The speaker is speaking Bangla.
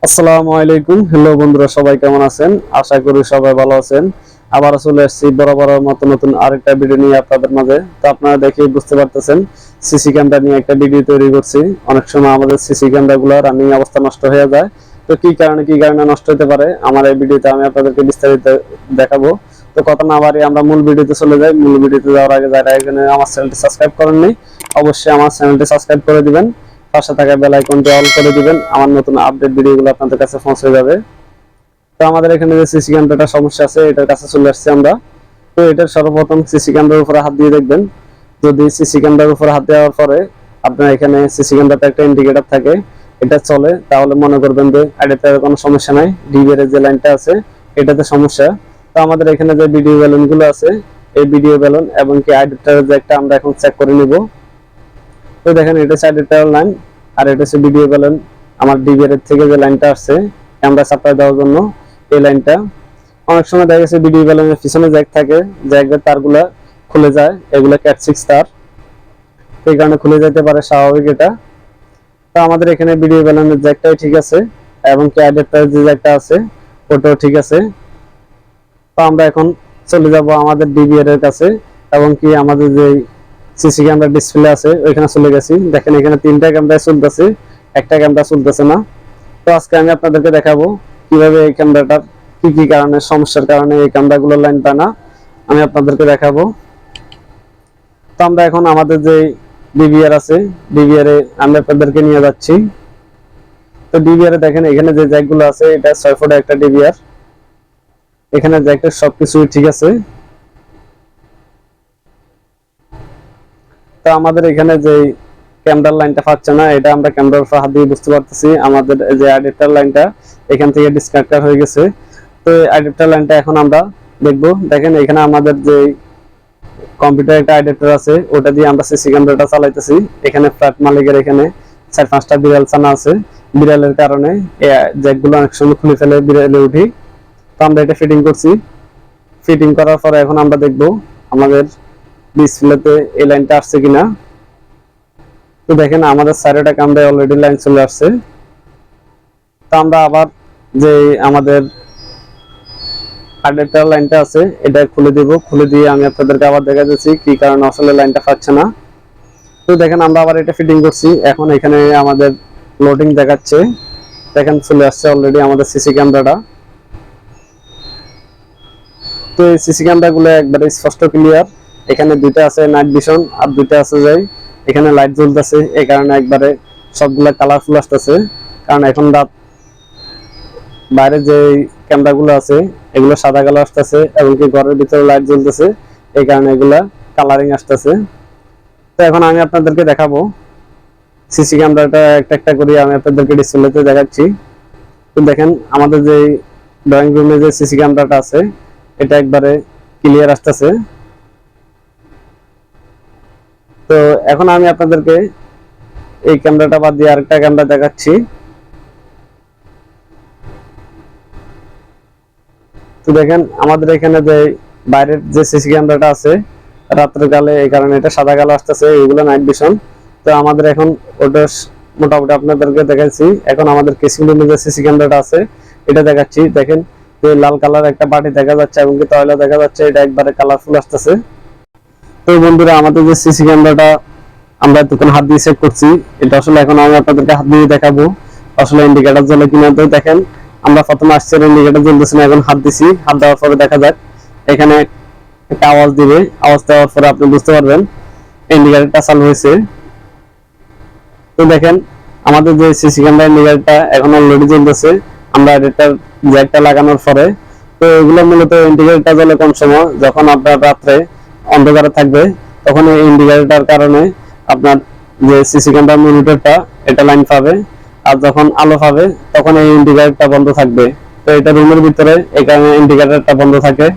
আসসালামু আলাইকুম। হ্যালো বন্ধুরা, সবাই কেমন আছেন? আশা করি সবাই ভালো আছেন। আবার চলে আসছি বরাবরের মতো নতুন আরেকটা ভিডিও নিয়ে আপনাদের মাঝে। তো আপনারা দেখেই বুঝতে পারতেছেন সিসি ক্যামেরা নিয়ে একটা ভিডিও তৈরি করছি। অনেক সময় আমাদের সিসি ক্যামেরাগুলো রানিং অবস্থা নষ্ট হয়ে যায়। তো কি কারণে নষ্ট হতে পারে আমার এই ভিডিওতে আমি আপনাদেরকে বিস্তারিত দেখাবো। তো কথা না বাড়িয়ে আমরা মূল ভিডিওতে চলে যাই। মূল ভিডিওতে যাওয়ার আগে যারা এখানে আমার চ্যানেলটি সাবস্ক্রাইব করেননি, অবশ্যই আমার চ্যানেলটি সাবস্ক্রাইব করে দিবেন। পাশে থাকা বেল আইকনটি অল করে দিবেন, আমার নতুন আপডেট ভিডিওগুলো আপনাদের কাছে পৌঁছে যাবে। তো আমাদের এখানে যে সিসি ক্যামেরাটা সমস্যা আছে, এটার কাছে চলে আসছে আমরা। তো এটার সর্বপ্রথম সিসি ক্যামেরার উপরে হাত দিয়ে দেখবেন। যদি সিসি ক্যামেরার উপরে হাত দেওয়ার পরে আপনার এখানে সিসি ক্যামেরাতে একটা ইন্ডিকেটর থাকে, এটা চলে, তাহলে মনে করবেন যে এটাতে কোনো সমস্যা নাই, ডিবিআর এর যে লাইনটা আছে এটাতে সমস্যা। তো আমাদের এখানে যে ভিডিও ব্যালন গুলো আছে, এই ভিডিও ব্যালন এবং কি আইডিটার যে একটা আমরা এখন চেক করে নিব। তো দেখেন এটা আইডিটার লাইন, আর এটা হচ্ছে ভিডিও ব্যালন। আমার ডিবিআর এর থেকে যে লাইনটা আসছে ক্যামেরা সাপ্লাই দেওয়ার জন্য, এই লাইনটা অনেক সময় দেখা গেছে ভিডিও ব্যালনের পিছনে জ্যাক থাকে, জ্যাকের তারগুলা খুলে যায়, এগুলা ক্যাট 6 তার, এই কারণে খুলে যেতে পারে, স্বাভাবিক এটা। তো আমাদের এখানে ভিডিও ব্যালনের জ্যাকটাই ঠিক আছে এবং কি অ্যাডাপ্টার যে জ্যাকটা আছে ওটাও ঠিক আছে। তো আমরা এখন চলে যাব আমাদের ডিবিআর এর কাছে এবং কি আমাদের যে সিসি ক্যামেরা ডিসপ্লে আছে ওইখানে চলে গেছি। দেখেন এখানে 3টা ক্যামেরা চলতেছে, একটা ক্যামেরা চলতেছে না। তো আজকে আমি আপনাদেরকে দেখাবো কিভাবে এই ক্যামেরাটার কি কি কারণে, সমস্যার কারণে এই ক্যামেরাগুলোর লাইন পায় না, আমি আপনাদেরকে দেখাবো। তো আমরা এখন আমাদের যে ডিবিআর আছে, ডিবিআর এ আমি আপনাদেরকে নিয়ে যাচ্ছি। তো ডিবিআর এ দেখেন এখানে যে জ্যাকগুলো আছে, এটা 6 ফুটের একটা ডিবিআর। এখানে জ্যাকের সবকিছু ঠিক আছে। তো আমাদের এখানে যে ক্যামেরার লাইনটা পাচ্ছে না, এটা আমরা ক্যামেরার উপর হাত দিয়ে বুঝতে পারতেছি। আমাদের যে অ্যাডাপ্টার লাইনটা এখান থেকে ডিসকানেক্ট হয়ে গেছে। তো এই অ্যাডাপ্টার লাইনটা এখন আমরা দেখবো। দেখেন এখানে আমাদের যে কম্পিউটার একটা অ্যাডাপ্টার আছে, ওটা দিয়ে আমরা সিসি ক্যামেরাটা চালাইতেছি। এখানে ফ্ল্যাট মালিকের এখানে 4-5টা বিড়াল ছানা আছে, বিড়ালের কারণে এই জ্যাকগুলো অনেক সময় খুলে ফেলে, বিড়ালে উঠি। তো আমরা এটা ফিটিং করছি। ফিটিং করার পরে এখন আমরা দেখবো আমাদের ডিসপ্লেতে এই লাইনটা আসছে কিনা। তো দেখেন আমাদের সাইডে ক্যামেরায় অলরেডি লাইন চলে আসছে। তো আমরা আবার যে আমাদের অ্যাডাপ্টার লাইনটা আছে এটা খুলে দিব, খুলে দিয়ে আমি আপনাদেরকে আবার দেখা যাচ্ছি কি কারণে আসলে লাইনটা পাচ্ছে না। তো দেখেন আমরা আবার এটা ফিটিং করছি। এখন এখানে আমাদের লোডিং দেখাচ্ছে, দেখেন চলে আসছে অলরেডি আমাদের সিসি ক্যামেরাটা। তো এই সিসি ক্যামেরাগুলো একবারে স্পষ্ট ক্লিয়ার। এখানে 2টা আছে নাইট ভিশন আর 2টা আছে যাই এখানে লাইট জ্বলতেছে, এই কারণে একবারে সবগুলা কালারফুল আসতেছে। কারণ এখন রাত, বাইরে যে ক্যামেরাগুলো আছে এগুলো সাদা কালার আসতেছে এবং কি ঘরের ভিতরে লাইট জ্বলতেছে, এই কারণে এগুলা কালারিং আসতেছে। তো এখন আমি আপনাদেরকে দেখাবো সিসি ক্যামেরাটা একটা একটা করে আমি আপনাদেরকে ডিসপ্লেতে দেখাচ্ছি। তো দেখেন আমাদের যে ড্রয়িং রুমে যে সিসি ক্যামেরাটা আছে এটা একবারে ক্লিয়ার আসতেছে। তো এখন আমি আপনাদেরকে এই ক্যামেরাটা বাদ দিয়ে আরেকটা ক্যামেরা দেখাচ্ছি। তো দেখেন আমাদের এখানে যে বাইরের যে সিসি ক্যামেরাটা আছে রাত্রের কালে, এই কারণে এটা সাদা কালো আসতেছে, এগুলো নাইট ভিশন। তো আমাদের এখন ওটা মোটামুটি আপনাদেরকে দেখাচ্ছি। এখন আমাদের কেসিং রুমে যে সিসি ক্যামেরাটা আছে এটা দেখাচ্ছি। দেখেন যে লাল কালার একটা বাটি দেখা যাচ্ছে এবং কি তয়লা দেখা যাচ্ছে, এটা একবারে কালারফুল আসতেছে। তো বন্ধুরা আমাদের যে সিসি ক্যামেরাটা আমরা তখন হাত দিয়ে চেক করছি, এটা আসলে এখন আমি আপনাদেরকে হাত দিয়ে দেখাবো আসলে ইন্ডিকেটর জ্বলে কিনা। তো দেখেন আমরা প্রথমে আসছে ইন্ডিকেটর জ্বলতেছে না, এখন হাত দিছি, হাত দেওয়ার পরে দেখা যাক এখানে একটা আওয়াজ দিবে, আওয়াজ দেওয়ার পরে আপনি বুঝতে পারবেন ইন্ডিকেটরটা চালু হয়েছে। তো দেখেন আমাদের যে সিসি ক্যামেরা ইন্ডিকেটরটা এখন অলরেডি জ্বলতেছে আমরা এটার জ্যাকটা লাগানোর পরে। তো এগুলো মূলত ইন্ডিকেটরটা জ্বলে কোন সময়, যখন আপনার রাত্রে অন্ধকারে থাকবে তখন এই ইন্ডিকেটরটার কারণে আপনার যে সিসি ক্যামেরা মনিটরটা এটা লাইন পাবে, আর যখন আলো পাবে তখন এই ইন্ডিকেটরটা বন্ধ থাকবে। তো এটা রুমের ভিতরে এই কারণে ইন্ডিকেটরটা বন্ধ থাকে।